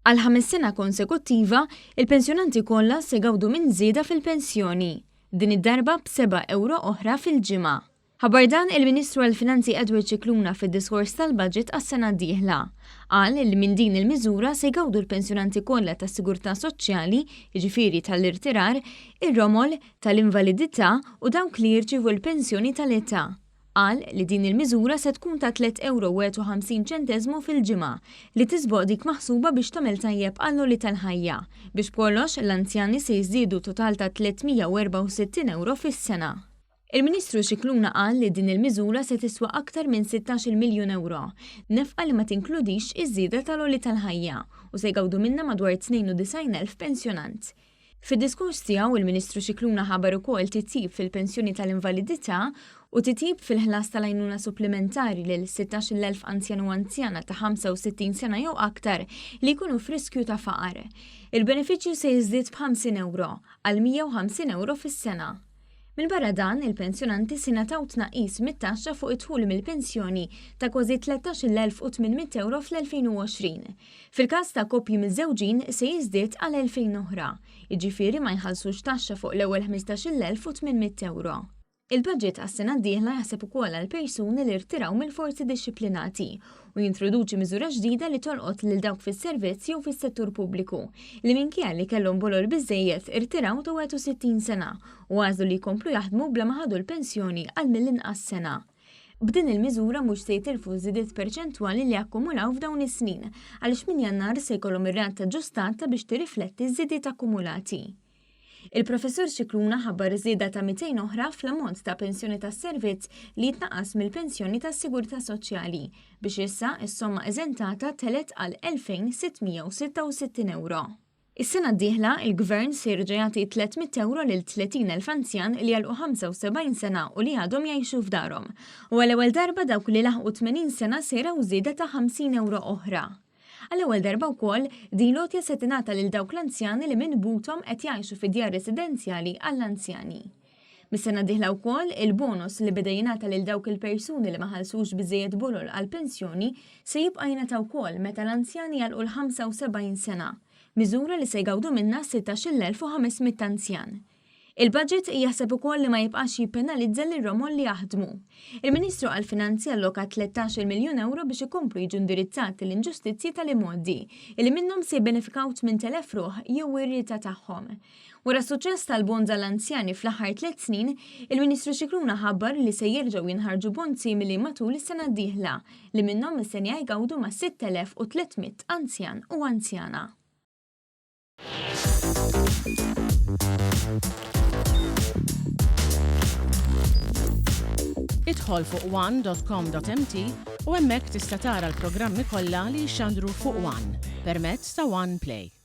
Għal 5 sena konsekuttiva, il-pensjonanti kollha se jgawdu minn żieda fil-pensjoni, din id-darba b'7 euro oħra fil-ġimgħa. Ħabar dan il-Ministru għall-Finanzi Edward Scicluna fid-diskors tal-budget għas-sena d-dieħla. Qal li minn din il-miżura se jgawdu l-pensjonanti kollha tas-Sigurtà Soċjali, jiġifieri tal-irtirar, ir-romol, tal-invalidità u dawk li jirċievu l-pensjoni tal-età. Qal li din il-miżura se tkun ta' 3.51 euro fil-ġimgħa li tisboq dik maħsuba biex tagħmel tajjeb għall-għoli tal-ħajja biex b'kollox l-anzjani se jiżdiedu total ta' 364 euro fis-sena. Il-Ministru Scicluna qal li din il-miżura se tiswa aktar minn 16 miljun euro, nefqa li ma tinkludix iż-żieda tal-għoli tal-ħajja u se jgawdu minnha madwar 92,000 pensjonant. Fid-diskors tiegħu il-Ministru Scicluna ħabar ukoll titjib fil-pensjoni tal-invalidità u titjib fil-ħlas tal-għajnuna supplementari lil 16,000 anzjan u anzjana ta' 65 sena jew aktar li jkunu f'riskju ta' faqar. Il-benefiċċju se jiżdied b'50 euro għal 150 euro fis-sena. Min barra dan, il-pensjonanti se jingħataw tnaqqis mit-taxxa fuq id-dħul mill-pensjoni ta' kważi 13,800 euro fl-2020. Fil-każ ta' koppji miż-żewġin se jiżdied għal 2,000 oħra, jiġifieri ma jħallsux taxxa fuq l-ewwel 15,800 euro. Il-budget għas-sena d-dieħla jaħseb ukoll għal persuni li rtiraw mill-forzi dixxiplinati u jintroduċi miżura ġdida li tolqot lil dawk fis-servizz jew fis-settur pubbliku li minkejja li kellhom bolor biżżejjed irtiraw ta' 60 sena u għażlu li jkomplu jaħdmu bla ma ħadu l-pensjoni għal mill-inqas sena. B'din il-miżura mhux se jitilfu żiediet perċentwali li akkumulaw f'dawn is-snin għaliex minn Jannar se jkollhom ir-rata ġustata biex tirrifletti ż-żiediet akkumulati. Il-Professur Scicluna ħabbar żieda ta' 200 oħra fl-ammont ta' pensjoni tas-servizz li jitnaqqas mill-pensjoni tas-Sigurtà Soċjali biex issa s-somma eżentata telet għal 2,666 euro. Is-sena d-dieħla il-Gvern se jerġa' jagħti 300 euro lil 30,000 anzjan li għalqu 75 sena u li għadhom jgħixu f'darhom. U għall-ewwel darba dawk li laħqu 80 sena se jaraw żieda ta' 50 euro oħra. Għall-ewwel darba wkoll din lotja se tingħata lil dawk l-anzjani li minn butom qed jgħixu fi djar residenzjali għall-anzjani. Mis-sena d-dieħla wkoll il-bonus li beda jingħata lil dawk il-persuni li ma ħallsux biżżejjed bulol għall-pensjoni se jibqa' jingħata wkoll meta l-anzjani jalqu l-75 sena, miżura li se jgawdu minnha 16,500 anzjan. Il-budget jaħseb ukoll li ma jibqax jippenalizza lir-romol li jaħdmu. Il-Ministru għall-Finanzi alloka 13 miljun euro biex ikomplu jiġu indirizzati l-inġustizzji tal-imoddi li minnhom se jibbenefikaw 8,000 ruħ jew ir-rieta tagħhom. Wara s-suċċess tal-bonds għall-anzjani fl-aħħar 3 snin, il-Ministru Scicluna ħabbar li se jerġgħu jinħarġu bond simili matul is-sena d-dieħla li minnhom is-senja jgawdu ma' 6,300 anzjan u anzjana. Idħol fuq one.com.mt u hemmhekk tista' tara l-programmi kollha li jxandru fuq One permezz ta' One Play.